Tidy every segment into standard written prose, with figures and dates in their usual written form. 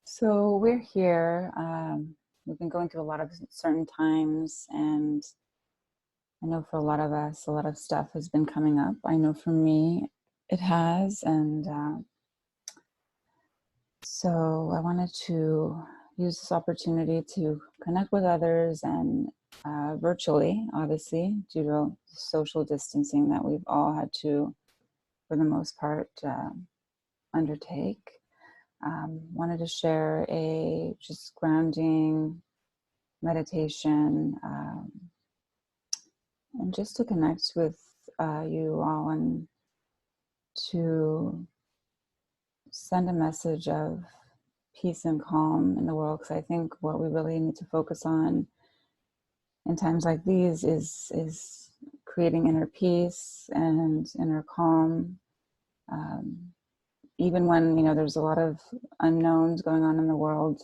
So we're here. We've been going through a lot of certain times, and I know for a lot of us, a lot of stuff has been coming up. I know for me, it has, and so I wanted to use this opportunity to connect with others and virtually, obviously, due to social distancing that we've all had to, for the most part, undertake. Wanted to share a just grounding meditation, and just to connect with you all and to send a message of peace and calm in the world, because I think what we really need to focus on in times like these is creating inner peace and inner calm, even when there's a lot of unknowns going on in the world.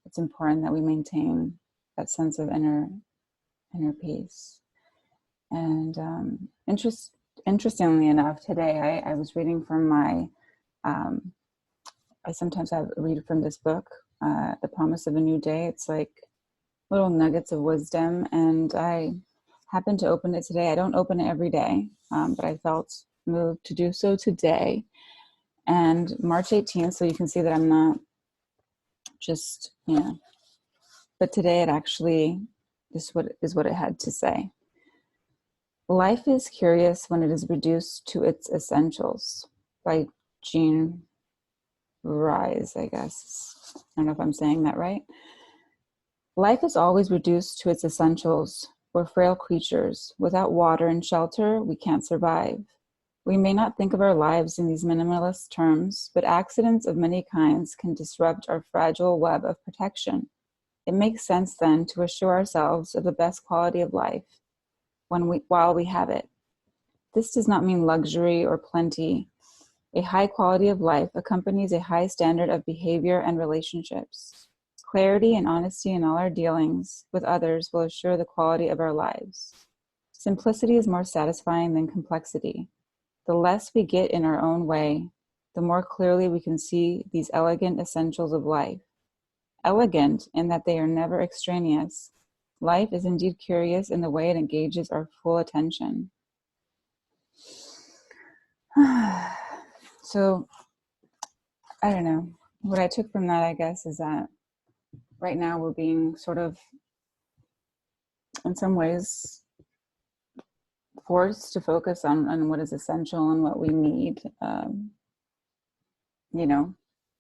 It's important that we maintain that sense of inner peace. And interestingly enough, today I was reading from my, I sometimes read from this book, The Promise of a New Day. It's like little nuggets of wisdom, and I happened to open it today. I don't open it every day, but I felt moved to do so today. And March 18th, so you can see that I'm not just, but today it actually, this is what it had to say. Life is curious when it is reduced to its essentials, by Jean Rise, I guess. I don't know if I'm saying that right. Life is always reduced to its essentials. We're frail creatures. Without water and shelter, we can't survive. We may not think of our lives in these minimalist terms, but accidents of many kinds can disrupt our fragile web of protection. It makes sense then to assure ourselves of the best quality of life while we have it. This does not mean luxury or plenty. A high quality of life accompanies a high standard of behavior and relationships. Clarity and honesty in all our dealings with others will assure the quality of our lives. Simplicity is more satisfying than complexity. The less we get in our own way, the more clearly we can see these elegant essentials of life. Elegant in that they are never extraneous. Life is indeed curious in the way it engages our full attention. So, I don't know. What I took from that, I guess, is that right now we're being sort of, in some ways, forced to focus on what is essential and what we need.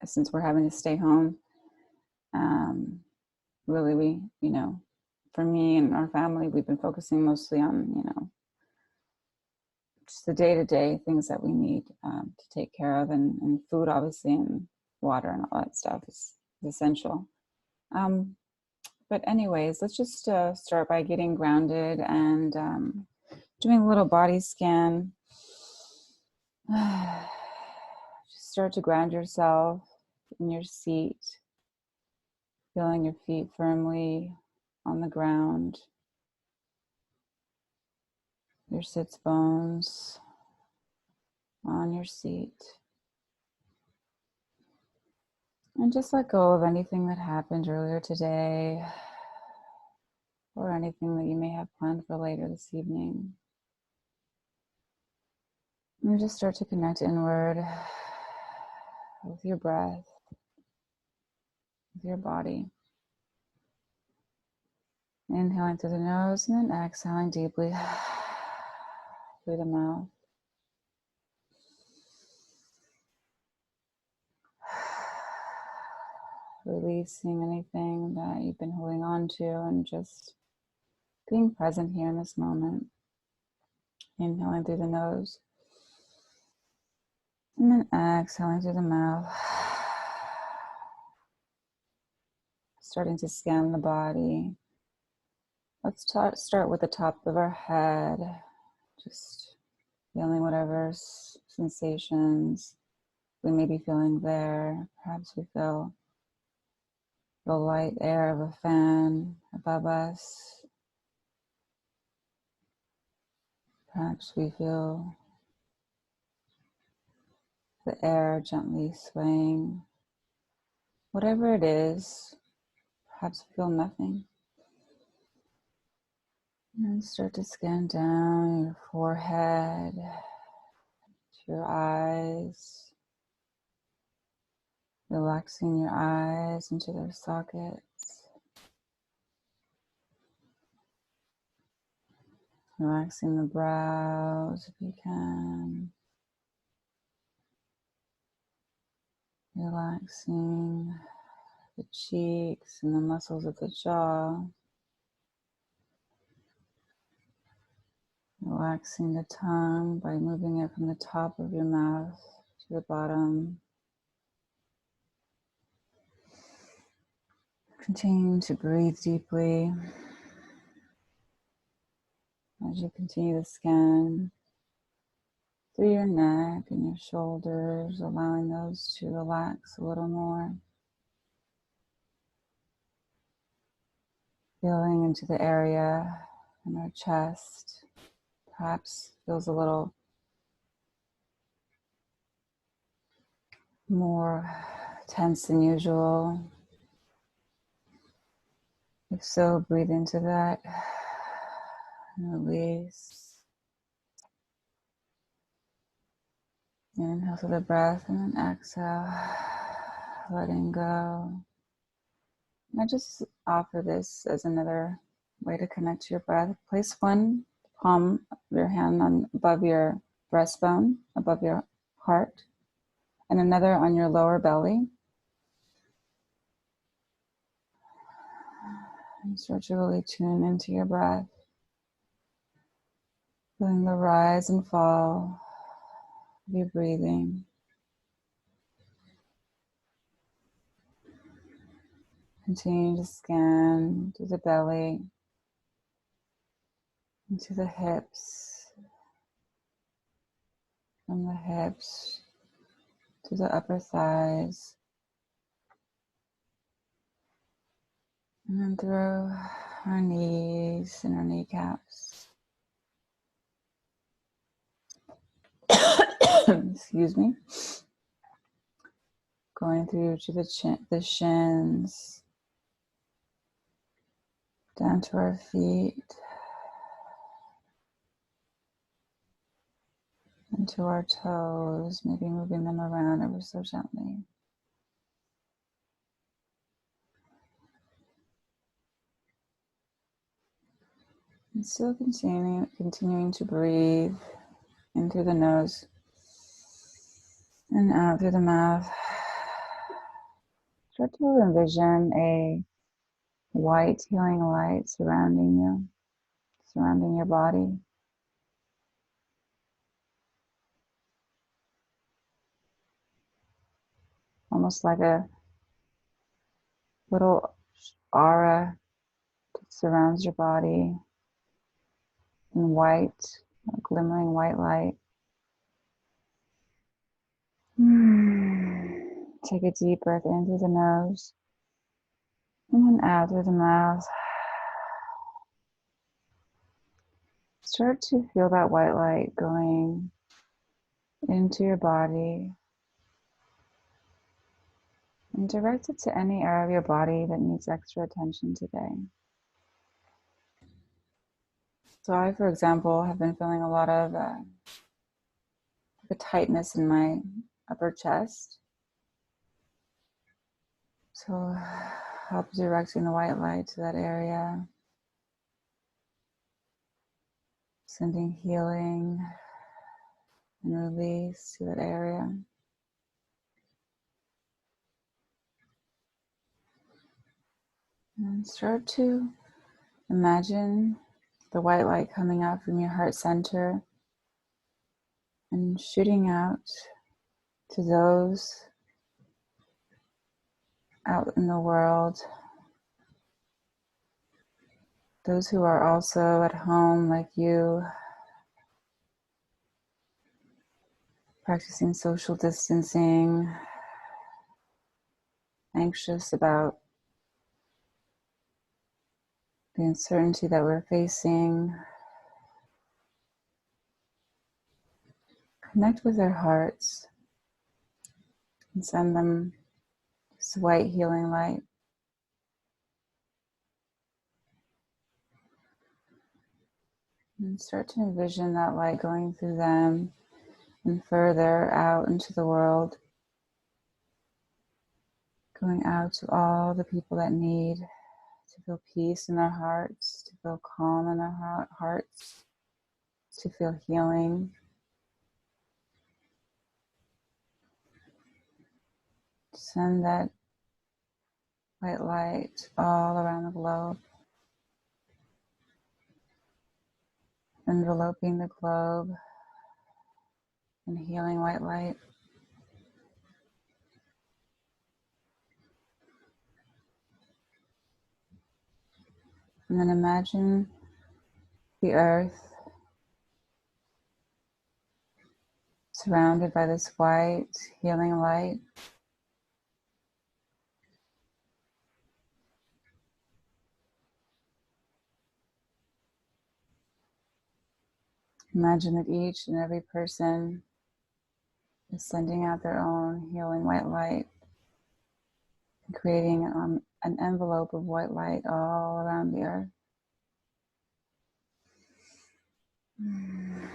Since we're having to stay home, really, for me and our family, we've been focusing mostly on, just the day-to-day things that we need to take care of, and food, obviously, and water and all that stuff is essential. But anyways, let's just start by getting grounded and doing a little body scan. Just start to ground yourself in your seat, feeling your feet firmly on the ground, your sits bones on your seat. And just let go of anything that happened earlier today or anything that you may have planned for later this evening. And just start to connect inward with your breath, with your body. Inhaling through the nose and then exhaling deeply through the mouth. Releasing anything that you've been holding on to and just being present here in this moment. Inhaling through the nose and then exhaling through the mouth. Starting to scan the body. Let's start with the top of our head. Just feeling whatever sensations we may be feeling there. Perhaps we feel the light air of a fan above us. Perhaps we feel the air gently swaying whatever it is, perhaps feel nothing. And start to scan down your forehead, to your eyes, relaxing your eyes into their sockets, relaxing the brows if you can, relaxing the cheeks and the muscles of the jaw, relaxing the tongue by moving it from the top of your mouth to the bottom. Continue to breathe deeply as you continue to scan through your neck and your shoulders, allowing those to relax a little more. Feeling into the area in our chest, perhaps feels a little more tense than usual. If so, breathe into that and release. Inhale through the breath and then exhale, letting go. I just offer this as another way to connect to your breath. Place one palm of your hand above your breastbone, above your heart, and another on your lower belly. And start to really tune into your breath, feeling the rise and fall of your breathing. Continue to scan to the belly, into the hips, from the hips to the upper thighs, and then through our knees and our kneecaps. Excuse me. Going through to the shins, down to our feet, and to our toes, maybe moving them around ever so gently. And still continuing to breathe in through the nose and out through the mouth. Try to envision a white healing light surrounding you, surrounding your body. Almost like a little aura that surrounds your body in white, a glimmering white light. Take a deep breath in through the nose and then out through the mouth. Start to feel that white light going into your body and direct it to any area of your body that needs extra attention today. So I, for example, have been feeling a lot of the tightness in my upper chest. So help directing the white light to that area, sending healing and release to that area. And start to imagine the white light coming out from your heart center and shooting out to those out in the world, those who are also at home like you, practicing social distancing, anxious about the uncertainty that we're facing. Connect with their hearts and send this white healing light. And start to envision that light going through them and further out into the world, going out to all the people that need to feel peace in their hearts, to feel calm in their hearts, to feel healing. Send that white light all around the globe, enveloping the globe in healing white light. And then imagine the earth surrounded by this white healing light. Imagine that each and every person is sending out their own healing white light, creating an envelope of white light all around the earth. And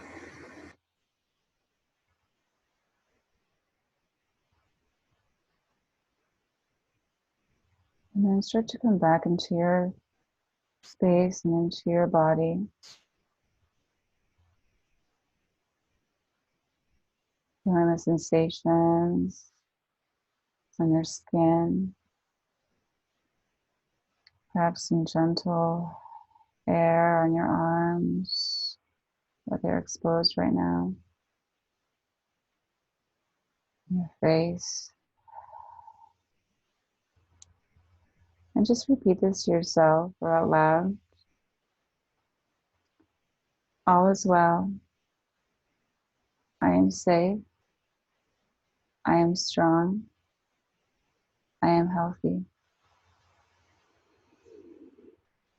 then start to come back into your space and into your body. Feeling the sensations on your skin. Perhaps some gentle air on your arms, but they're exposed right now. Your face. And just repeat this to yourself or out loud. All is well. I am safe. I am strong. I am healthy.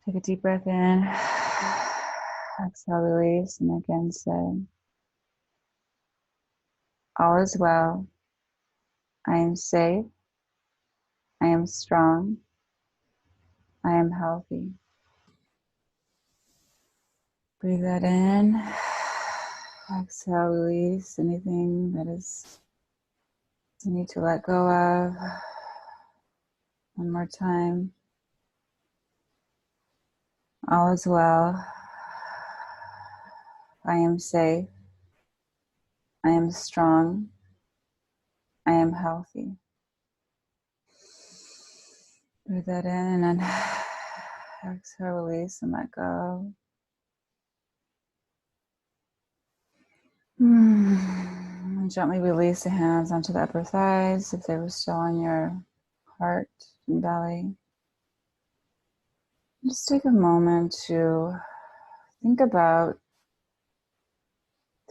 Take a deep breath in. Exhale, release, and again say, all is well. I am safe. I am strong. I am healthy. Breathe that in. Exhale, release anything that is you need to let go of. One more time. All is well. I am safe. I am strong. I am healthy. Breathe that in and then exhale, release and let go. And gently release the hands onto the upper thighs if they were still on your heart and belly. Just take a moment to think about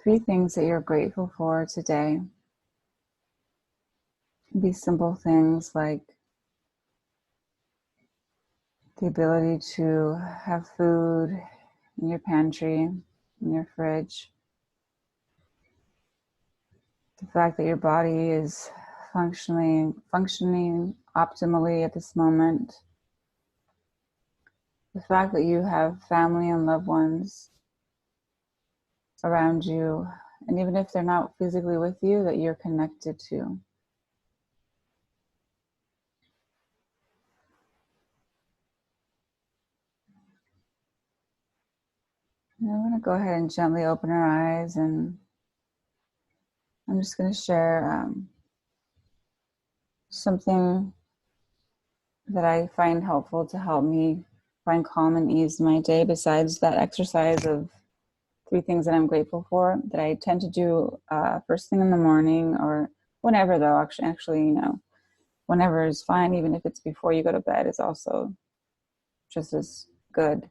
3 things that you're grateful for today. It can be simple things like the ability to have food in your pantry, in your fridge. The fact that your body is functioning optimally at this moment. The fact that you have family and loved ones around you, and even if they're not physically with you, that you're connected to. And I'm going to go ahead and gently open our eyes, and I'm just going to share something that I find helpful to help me find calm and ease in my day, besides that exercise of 3 things that I'm grateful for, that I tend to do first thing in the morning, or whenever though, actually, whenever is fine, even if it's before you go to bed is also just as good.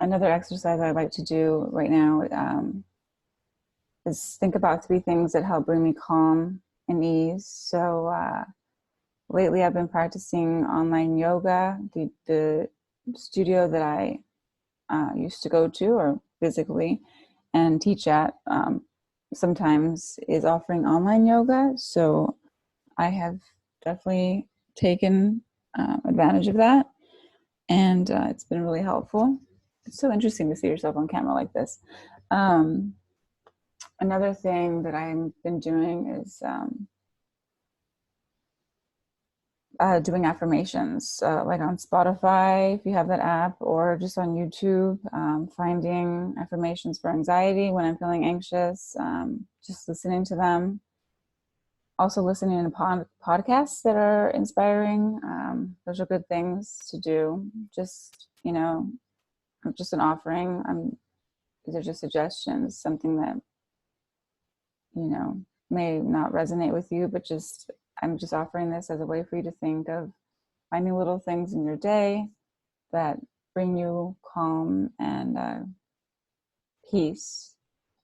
Another exercise I like to do right now is think about 3 things that help bring me calm and ease. So lately I've been practicing online yoga. The studio that I used to go to, or physically and teach at, sometimes is offering online yoga. So I have definitely taken advantage of that, and it's been really helpful. It's so interesting to see yourself on camera like this. Another thing that I've been doing is doing affirmations, like on Spotify, if you have that app, or just on YouTube, finding affirmations for anxiety when I'm feeling anxious, just listening to them. Also listening to podcasts that are inspiring. Those are good things to do. Just, just an offering. These are just suggestions, something that, may not resonate with you, but I'm just offering this as a way for you to think of finding little things in your day that bring you calm and peace.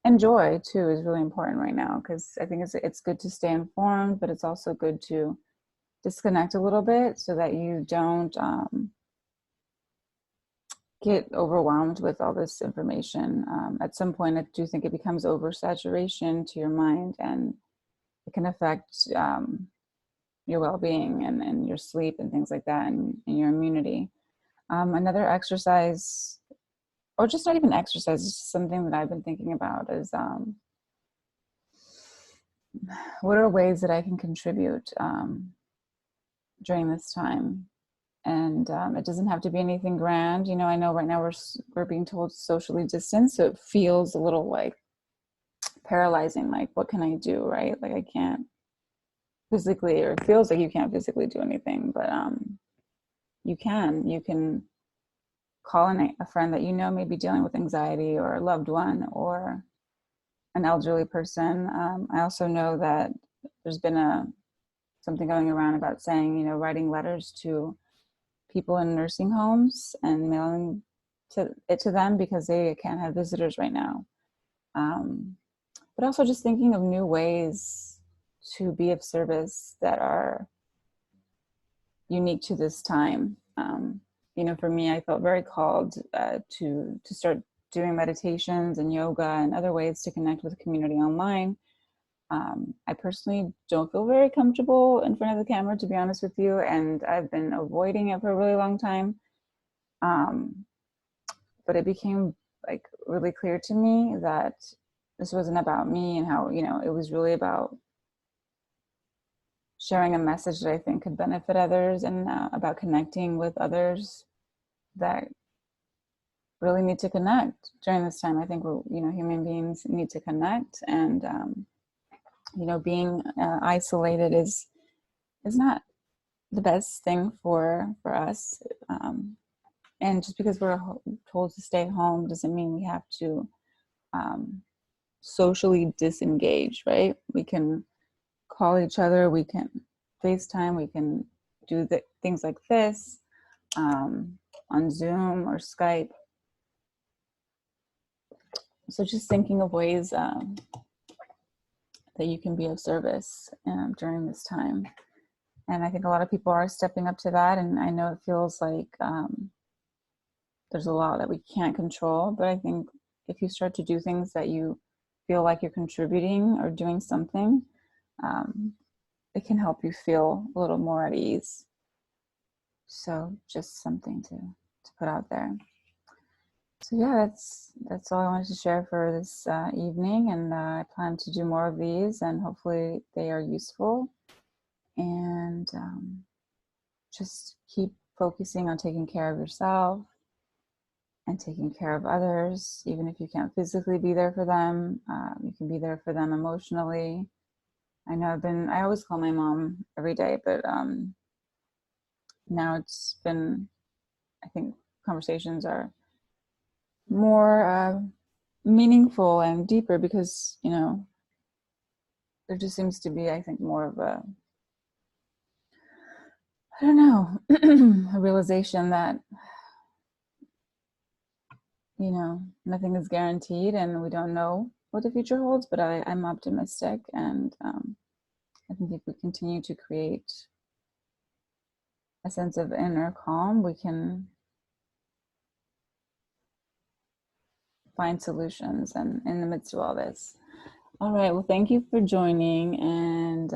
And joy too is really important right now, because I think it's good to stay informed, but it's also good to disconnect a little bit so that you don't get overwhelmed with all this information. At some point, I do think it becomes oversaturation to your mind, and it can affect your well-being and your sleep and things like that, and your immunity. Another exercise, or just not even exercise, it's just something that I've been thinking about, is what are ways that I can contribute during this time? And it doesn't have to be anything grand. I know right now we're being told socially distance, so it feels a little like paralyzing. Like, what can I do, right? Like, I can't physically, or it feels like you can't physically do anything, but you can call a friend that may be dealing with anxiety, or a loved one, or an elderly person. I also know that there's been something going around about saying, writing letters to people in nursing homes and mailing it to them, because they can't have visitors right now. But also just thinking of new ways to be of service that are unique to this time. For me, I felt very called to start doing meditations and yoga and other ways to connect with the community online. I personally don't feel very comfortable in front of the camera, to be honest with you, and I've been avoiding it for a really long time. But it became like really clear to me that this wasn't about me, and how, it was really about sharing a message that I think could benefit others, and about connecting with others that really need to connect during this time. I think human beings need to connect, and being isolated is not the best thing for us. And just because we're told to stay home doesn't mean we have to socially disengage, right? We can call each other, we can FaceTime, we can do things like this on Zoom or Skype. So just thinking of ways that you can be of service during this time. And I think a lot of people are stepping up to that. And I know it feels like there's a lot that we can't control, but I think if you start to do things that you feel like you're contributing or doing something, it can help you feel a little more at ease. So just something to put out there. So yeah, that's all I wanted to share for this evening, and I plan to do more of these, and hopefully they are useful. And just keep focusing on taking care of yourself and taking care of others. Even if you can't physically be there for them, you can be there for them emotionally. I know I always call my mom every day, but now it's been, I think conversations are more meaningful and deeper, because, there just seems to be, I think, more of a realization that, nothing is guaranteed, and we don't know what the future holds, but I'm optimistic. And I think if we continue to create a sense of inner calm, we can find solutions in the midst of all this. All right. Well, thank you for joining. And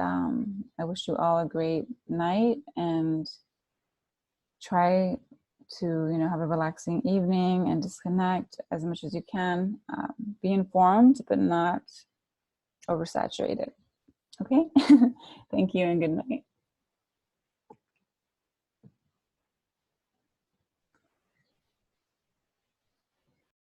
I wish you all a great night, and try to, have a relaxing evening and disconnect as much as you can. Be informed, but not oversaturated. Okay? Thank you and good night.